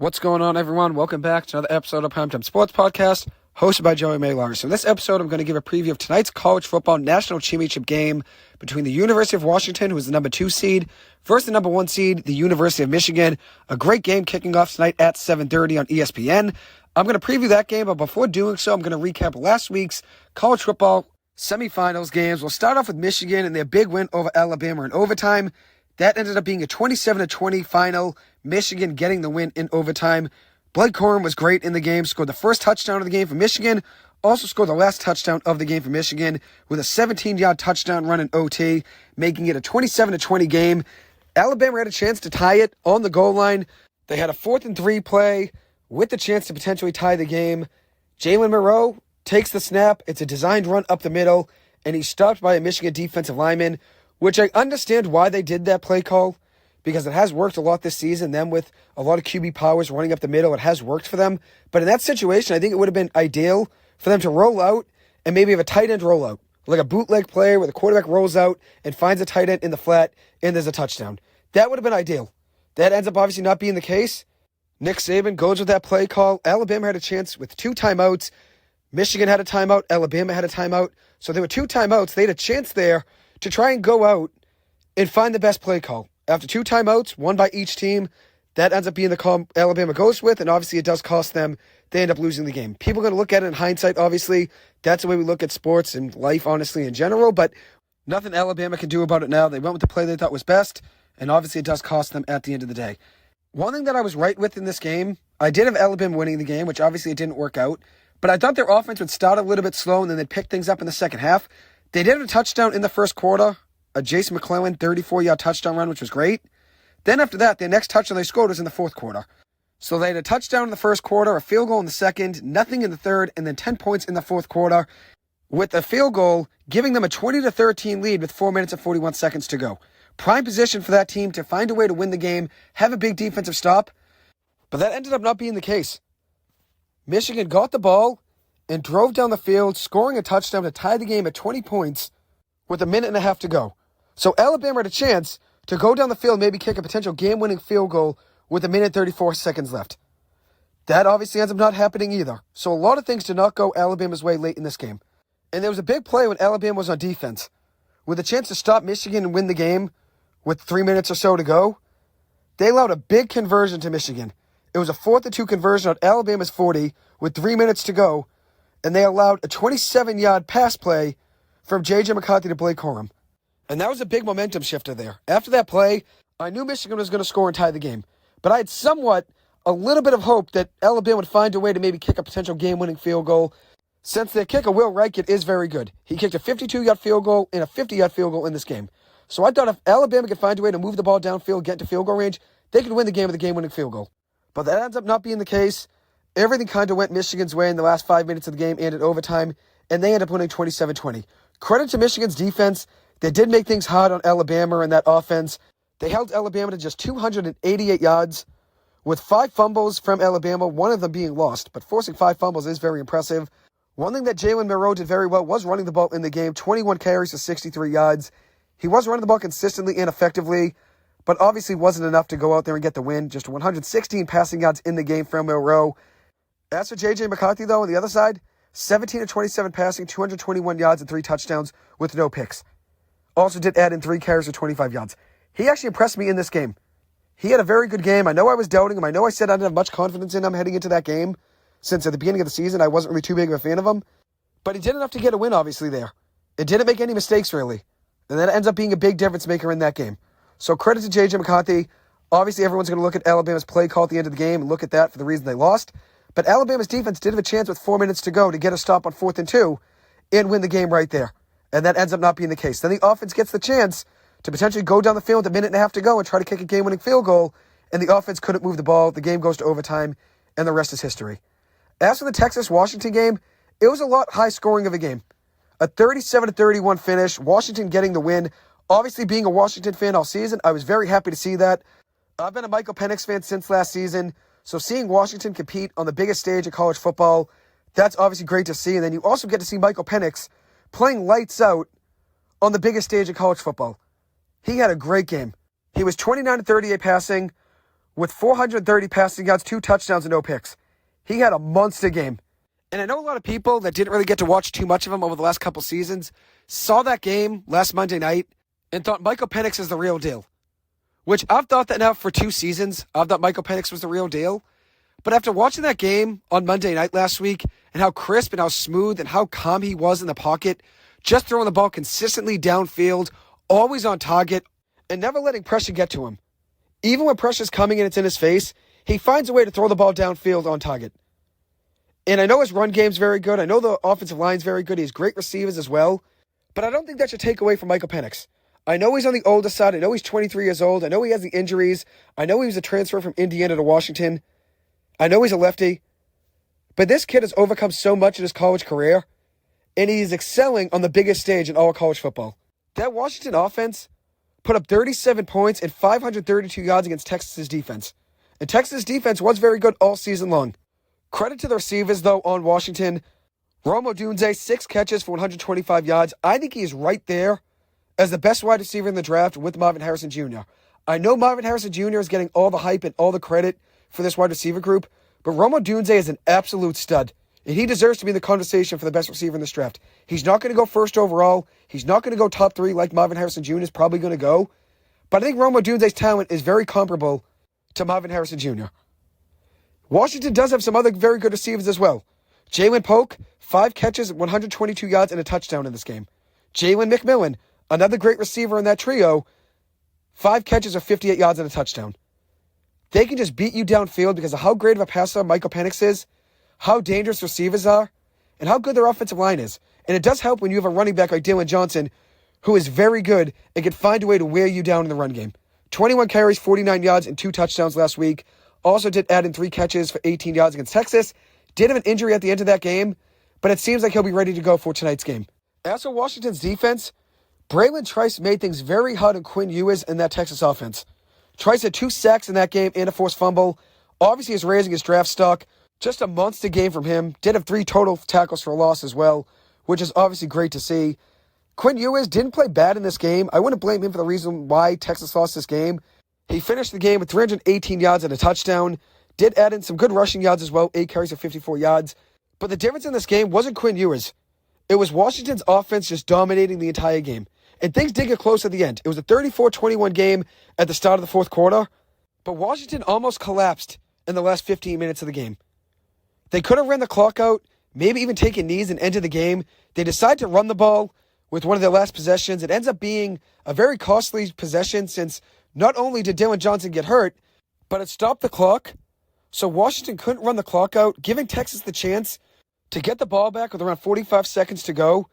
What's going on, everyone? Welcome back to another episode of Primetime Sports Podcast, hosted by Joey Maylars. So in this episode, I'm going to give a preview of tonight's college football national championship game between the University of Washington, who is the number 2 seed, versus the number 1 seed, the University of Michigan. A great game kicking off tonight at 7:30 on ESPN. I'm going to preview that game, but before doing so, I'm going to recap last week's college football semifinals games. We'll start off with Michigan and their big win over Alabama in overtime. That ended up being a 27-20 final, Michigan getting the win in overtime. Blake Corum was great in the game, scored the first touchdown of the game for Michigan, also scored the last touchdown of the game for Michigan with a 17-yard touchdown run in OT, making it a 27-20 game. Alabama had a chance to tie it on the goal line. They had a 4th and 3 play with the chance to potentially tie the game. Jalen Moreau takes the snap. It's a designed run up the middle, and he's stopped by a Michigan defensive lineman, which I understand why they did that play call, because it has worked a lot this season. Them with a lot of QB powers running up the middle, it has worked for them. But in that situation, I think it would have been ideal for them to roll out and maybe have a tight end rollout, like a bootleg play where the quarterback rolls out and finds a tight end in the flat and there's a touchdown. That would have been ideal. That ends up obviously not being the case. Nick Saban goes with that play call. Alabama had a chance with 2 timeouts. Michigan had a timeout. Alabama had a timeout. So there were 2 timeouts. They had a chance there to try and go out and find the best play call. After 2 timeouts, one by each team, that ends up being the call Alabama goes with, and obviously it does cost them. They end up losing the game. People are going to look at it in hindsight, obviously. That's the way we look at sports and life, honestly, in general, but nothing Alabama can do about it now. They went with the play they thought was best, and obviously it does cost them at the end of the day. One thing that I was right with in this game, I did have Alabama winning the game, which obviously it didn't work out, but I thought their offense would start a little bit slow and then they'd pick things up in the second half. They did have a touchdown in the first quarter, a Jason McClellan 34-yard touchdown run, which was great. Then after that, their next touchdown they scored was in the fourth quarter. So they had a touchdown in the first quarter, a field goal in the second, nothing in the third, and then 10 points in the fourth quarter, with a field goal giving them a 20-13 lead with 4 minutes and 41 seconds to go. Prime position for that team to find a way to win the game, have a big defensive stop, but that ended up not being the case. Michigan got the ball and drove down the field, scoring a touchdown to tie the game at 20 points with a minute and a half to go. So Alabama had a chance to go down the field, maybe kick a potential game-winning field goal with a minute and 34 seconds left. That obviously ends up not happening either. So a lot of things did not go Alabama's way late in this game. And there was a big play when Alabama was on defense. With a chance to stop Michigan and win the game with 3 minutes or so to go, they allowed a big conversion to Michigan. It was a 4th and 2 conversion on Alabama's 40 with 3 minutes to go, and they allowed a 27-yard pass play from J.J. McCarthy to Blake Corum. And that was a big momentum shifter there. After that play, I knew Michigan was going to score and tie the game. But I had a little bit of hope that Alabama would find a way to maybe kick a potential game-winning field goal, since their kicker, Will Reichert, is very good. He kicked a 52-yard field goal and a 50-yard field goal in this game. So I thought if Alabama could find a way to move the ball downfield, get to field goal range, they could win the game with a game-winning field goal. But that ends up not being the case. Everything kind of went Michigan's way in the last 5 minutes of the game and in overtime, and they ended up winning 27-20. Credit to Michigan's defense. They did make things hard on Alabama in that offense. They held Alabama to just 288 yards with 5 fumbles from Alabama, one of them being lost. But forcing 5 fumbles is very impressive. One thing that Jalen Moreau did very well was running the ball in the game, 21 carries for 63 yards. He was running the ball consistently and effectively, but obviously wasn't enough to go out there and get the win. Just 116 passing yards in the game from Moreau. As for J.J. McCarthy, though, on the other side, 17-27 passing, 221 yards and 3 touchdowns with no picks. Also did add in 3 carries for 25 yards. He actually impressed me in this game. He had a very good game. I know I was doubting him. I know I said I didn't have much confidence in him heading into that game, since at the beginning of the season I wasn't really too big of a fan of him. But he did enough to get a win, obviously, there. It didn't make any mistakes, really. And that ends up being a big difference maker in that game. So credit to J.J. McCarthy. Obviously, everyone's going to look at Alabama's play call at the end of the game and look at that for the reason they lost. But Alabama's defense did have a chance with 4 minutes to go to get a stop on 4th and 2 and win the game right there. And that ends up not being the case. Then the offense gets the chance to potentially go down the field with a minute and a half to go and try to kick a game-winning field goal, and the offense couldn't move the ball. The game goes to overtime, and the rest is history. As for the Texas-Washington game, it was a lot high scoring of a game. A 37-31 finish, Washington getting the win. Obviously, being a Washington fan all season, I was very happy to see that. I've been a Michael Penix fan since last season, so seeing Washington compete on the biggest stage of college football, that's obviously great to see. And then you also get to see Michael Penix playing lights out on the biggest stage of college football. He had a great game. He was 29-38 passing with 430 passing yards, 2 touchdowns, and no picks. He had a monster game. And I know a lot of people that didn't really get to watch too much of him over the last couple seasons saw that game last Monday night and thought Michael Penix is the real deal. Which I've thought that now for 2 seasons. I've thought Michael Penix was the real deal. But after watching that game on Monday night last week and how crisp and how smooth and how calm he was in the pocket, just throwing the ball consistently downfield, always on target, and never letting pressure get to him. Even when pressure's coming and it's in his face, he finds a way to throw the ball downfield on target. And I know his run game's very good. I know the offensive line's very good. He has great receivers as well. But I don't think that should take away from Michael Penix. I know he's on the older side. I know he's 23 years old. I know he has the injuries. I know he was a transfer from Indiana to Washington. I know he's a lefty. But this kid has overcome so much in his college career, and he's excelling on the biggest stage in all of college football. That Washington offense put up 37 points and 532 yards against Texas's defense. And Texas' defense was very good all season long. Credit to the receivers, though, on Washington. Rome Odunze, 6 catches for 125 yards. I think he is right there as the best wide receiver in the draft with Marvin Harrison Jr. I know Marvin Harrison Jr. is getting all the hype and all the credit for this wide receiver group, but Rome Odunze is an absolute stud, and he deserves to be in the conversation for the best receiver in this draft. He's not going to go first overall. He's not going to go top 3 like Marvin Harrison Jr. is probably going to go, but I think Rome Odunze's talent is very comparable to Marvin Harrison Jr. Washington does have some other very good receivers as well. Jalen Polk, 5 catches, 122 yards, and a touchdown in this game. Jalen McMillan, another great receiver in that trio, 5 catches of 58 yards and a touchdown. They can just beat you downfield because of how great of a passer Michael Penix is, how dangerous receivers are, and how good their offensive line is. And it does help when you have a running back like Dylan Johnson, who is very good and can find a way to wear you down in the run game. 21 carries, 49 yards, and 2 touchdowns last week. Also did add in 3 catches for 18 yards against Texas. Did have an injury at the end of that game, but it seems like he'll be ready to go for tonight's game. As for Washington's defense, Braylon Trice made things very hard on Quinn Ewers in that Texas offense. Trice had 2 sacks in that game and a forced fumble. Obviously is raising his draft stock. Just a monster game from him. Did have 3 total tackles for a loss as well, which is obviously great to see. Quinn Ewers didn't play bad in this game. I wouldn't blame him for the reason why Texas lost this game. He finished the game with 318 yards and a touchdown. Did add in some good rushing yards as well, 8 carries of 54 yards. But the difference in this game wasn't Quinn Ewers. It was Washington's offense just dominating the entire game. And things did get close at the end. It was a 34-21 game at the start of the fourth quarter. But Washington almost collapsed in the last 15 minutes of the game. They could have ran the clock out, maybe even taken knees and ended the game. They decide to run the ball with one of their last possessions. It ends up being a very costly possession since not only did Dylan Johnson get hurt, but it stopped the clock. So Washington couldn't run the clock out, giving Texas the chance to get the ball back with around 45 seconds to go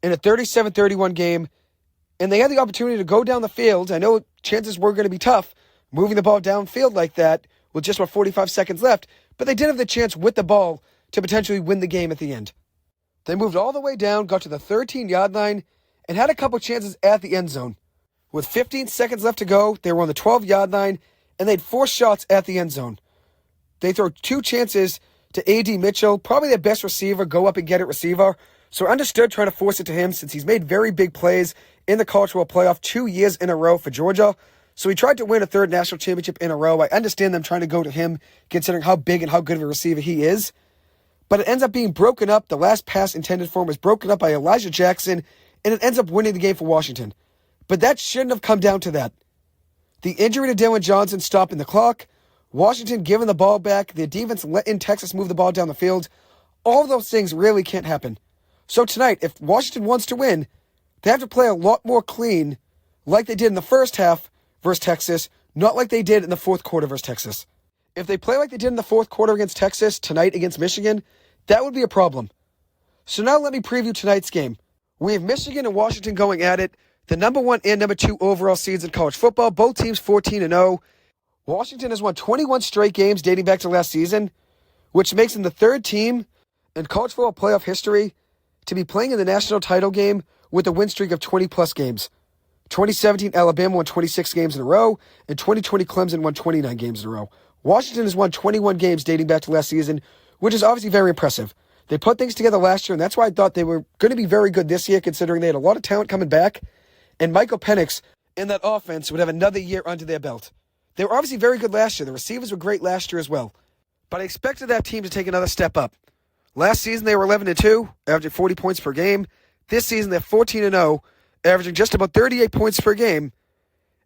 in a 37-31 game. And they had the opportunity to go down the field. I know chances were going to be tough moving the ball downfield like that with just about 45 seconds left, but they did have the chance with the ball to potentially win the game at the end. They moved all the way down, got to the 13-yard line, and had a couple chances at the end zone. With 15 seconds left to go, they were on the 12-yard line, and they had 4 shots at the end zone. They throw 2 chances to A.D. Mitchell, probably their best receiver, go up and get it receiver. So I understood trying to force it to him since he's made very big plays in the College Football Playoff 2 years in a row for Georgia. So he tried to win a 3rd national championship in a row. I understand them trying to go to him, considering how big and how good of a receiver he is. But it ends up being broken up. The last pass intended for him was broken up by Elijah Jackson, and it ends up winning the game for Washington. But that shouldn't have come down to that. The injury to Dylan Johnson stopping the clock, Washington giving the ball back, the defense letting Texas move the ball down the field. All of those things really can't happen. So tonight, if Washington wants to win, they have to play a lot more clean like they did in the first half versus Texas, not like they did in the fourth quarter versus Texas. If they play like they did in the fourth quarter against Texas, tonight against Michigan, that would be a problem. So now let me preview tonight's game. We have Michigan and Washington going at it, the number 1 and number 2 overall seeds in college football, both teams 14-0. Washington has won 21 straight games dating back to last season, which makes them the 3rd team in college football playoff history to be playing in the national title game with a win streak of 20-plus games. 2017, Alabama won 26 games in a row, and 2020, Clemson won 29 games in a row. Washington has won 21 games dating back to last season, which is obviously very impressive. They put things together last year, and that's why I thought they were going to be very good this year, considering they had a lot of talent coming back, and Michael Penix in that offense would have another year under their belt. They were obviously very good last year. The receivers were great last year as well. But I expected that team to take another step up. Last season, they were 11-2, averaging 40 points per game. This season, they're 14-0, averaging just about 38 points per game,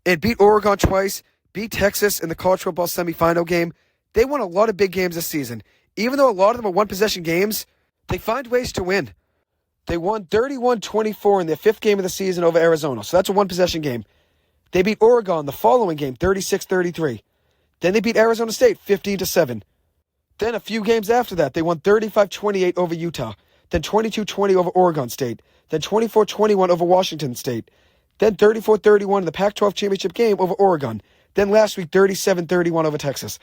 and beat Oregon twice, beat Texas in the college football semifinal game. They won a lot of big games this season. Even though a lot of them are one-possession games, they find ways to win. They won 31-24 in their fifth game of the season over Arizona, so that's a one-possession game. They beat Oregon the following game, 36-33. Then they beat Arizona State, 15-7. Then a few games after that, they won 35-28 over Utah. Then 22-20 over Oregon State. Then 24-21 over Washington State. Then 34-31 in the Pac-12 championship game over Oregon. Then last week, 37-31 over Texas.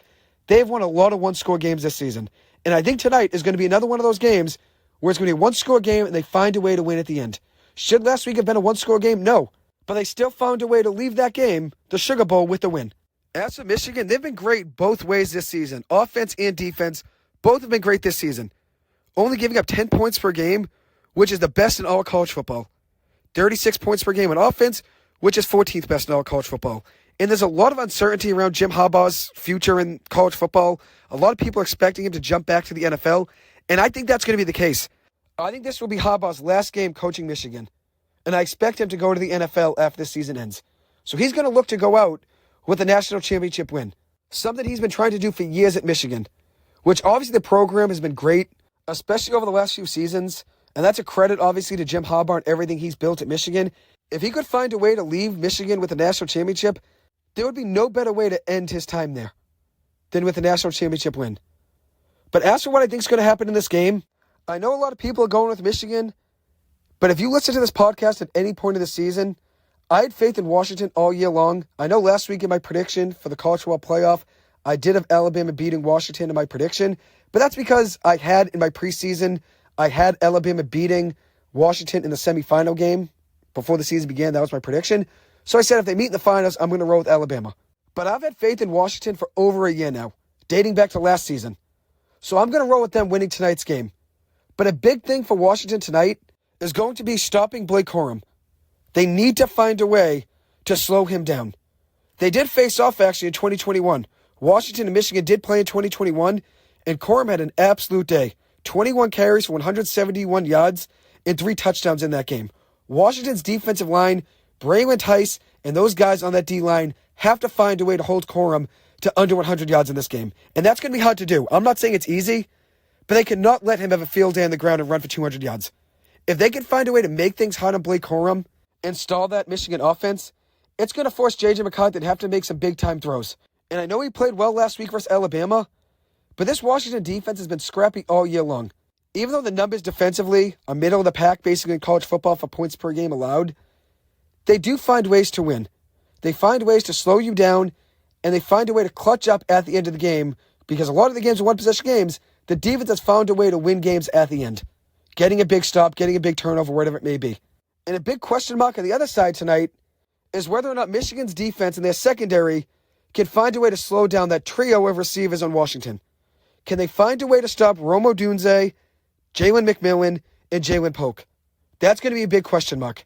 They've won a lot of one-score games this season. And I think tonight is going to be another one of those games where it's going to be a one-score game and they find a way to win at the end. Should last week have been a one-score game? No. But they still found a way to leave that game, the Sugar Bowl, with the win. As for Michigan, they've been great both ways this season. Offense and defense, both have been great this season. Only giving up 10 points per game, which is the best in all college football. 36 points per game on offense, which is 14th best in all college football. And there's a lot of uncertainty around Jim Harbaugh's future in college football. A lot of people are expecting him to jump back to the NFL, and I think that's going to be the case. I think this will be Harbaugh's last game coaching Michigan, and I expect him to go to the NFL after this season ends. So he's going to look to go out with a national championship win, something he's been trying to do for years at Michigan, which obviously the program has been great, especially over the last few seasons, and that's a credit, obviously, to Jim Harbaugh and everything he's built at Michigan. If he could find a way to leave Michigan with a national championship, there would be no better way to end his time there than with a national championship win. But as for what I think is going to happen in this game, I know a lot of people are going with Michigan, but if you listen to this podcast at any point of the season, I had faith in Washington all year long. I know last week in my prediction for the college football playoff, I did have Alabama beating Washington in my prediction, but that's because I had in my preseason, I had Alabama beating Washington in the semifinal game before the season began. That was my prediction. So I said if they meet in the finals, I'm going to roll with Alabama. But I've had faith in Washington for over a year now, dating back to last season. So I'm going to roll with them winning tonight's game. But a big thing for Washington tonight is going to be stopping Blake Corum. They need to find a way to slow him down. They did face off actually in 2021. Washington and Michigan did play in 2021, and Corum had an absolute day. 21 carries for 171 yards and 3 touchdowns in that game. Washington's defensive line, Braylon Tice, and those guys on that D-line have to find a way to hold Corum to under 100 yards in this game. And that's going to be hard to do. I'm not saying it's easy, but they cannot let him have a field day on the ground and run for 200 yards. If they can find a way to make things hard on Blake Corum and stall that Michigan offense, it's going to force J.J. McCarthy to have to make some big-time throws. And I know he played well last week versus Alabama, but this Washington defense has been scrappy all year long. Even though the numbers defensively are middle of the pack basically in college football for points per game allowed, they do find ways to win. They find ways to slow you down, and they find a way to clutch up at the end of the game, because a lot of the games are one-possession games. The defense has found a way to win games at the end, getting a big stop, getting a big turnover, whatever it may be. And a big question mark on the other side tonight is whether or not Michigan's defense and their secondary can find a way to slow down that trio of receivers on Washington. Can they find a way to stop Rome Odunze, Jalen McMillan, and Jalen Polk? That's going to be a big question mark.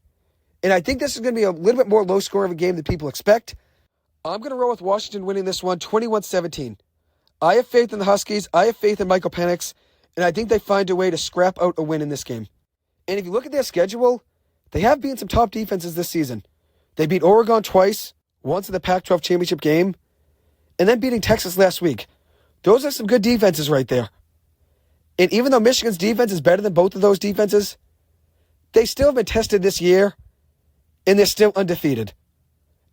And I think this is going to be a little bit more low-scoring of a game than people expect. I'm going to roll with Washington winning this one 21-17. I have faith in the Huskies. I have faith in Michael Penix. And I think they find a way to scrap out a win in this game. And if you look at their schedule, they have beaten some top defenses this season. They beat Oregon twice, once in the Pac-12 championship game, and then beating Texas last week. Those are some good defenses right there. And even though Michigan's defense is better than both of those defenses, they still have been tested this year, and they're still undefeated.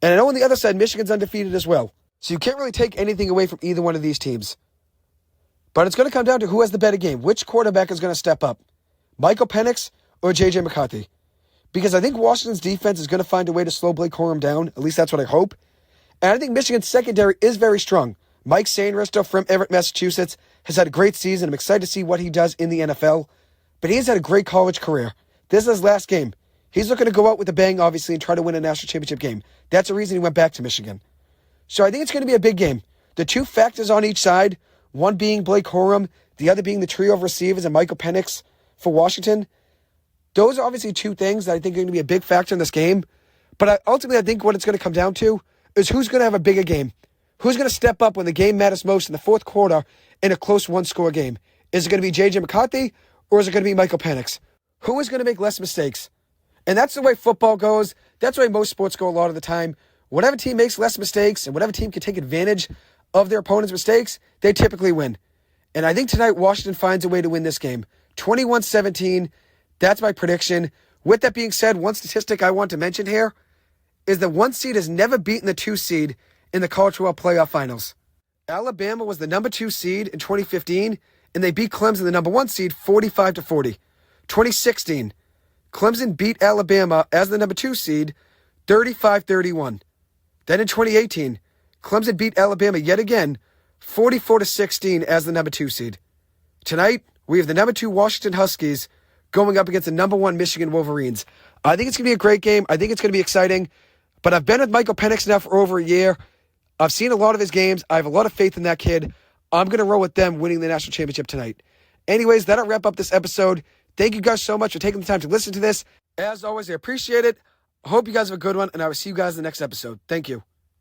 And I know on the other side, Michigan's undefeated as well. So you can't really take anything away from either one of these teams. But it's going to come down to who has the better game. Which quarterback is going to step up? Michael Penix or J.J. McCarthy? Because I think Washington's defense is going to find a way to slow Blake Corum down. At least that's what I hope. And I think Michigan's secondary is very strong. Mike Sainristil from Everett, Massachusetts, has had a great season. I'm excited to see what he does in the NFL. But he's had a great college career. This is his last game. He's looking to go out with a bang, obviously, and try to win a national championship game. That's the reason he went back to Michigan. So I think it's going to be a big game. The two factors on each side, one being Blake Corum, the other being the trio of receivers and Michael Penix for Washington. Those are obviously two things that I think are going to be a big factor in this game. But ultimately, I think what it's going to come down to is who's going to have a bigger game. Who's going to step up when the game matters most in the fourth quarter in a close one-score game? Is it going to be J.J. McCarthy or is it going to be Michael Penix? Who is going to make less mistakes? And that's the way football goes. That's the way most sports go a lot of the time. Whatever team makes less mistakes and whatever team can take advantage of their opponent's mistakes, they typically win. And I think tonight Washington finds a way to win this game. 21-17, that's my prediction. With that being said, one statistic I want to mention here is the 1 seed has never beaten the 2 seed in the college football playoff finals. Alabama was the number 2 seed in 2015, and they beat Clemson, the number 1 seed, 45-40. 2016, Clemson beat Alabama as the number 2 seed, 35-31. Then in 2018, Clemson beat Alabama yet again, 44-16 as the number 2 seed. Tonight, we have the number 2 Washington Huskies going up against the number 1 Michigan Wolverines. I think it's going to be a great game. I think it's going to be exciting. But I've been with Michael Penix now for over a year. I've seen a lot of his games. I have a lot of faith in that kid. I'm going to roll with them winning the national championship tonight. Anyways, that'll wrap up this episode. Thank you guys so much for taking the time to listen to this. As always, I appreciate it. I hope you guys have a good one, and I will see you guys in the next episode. Thank you.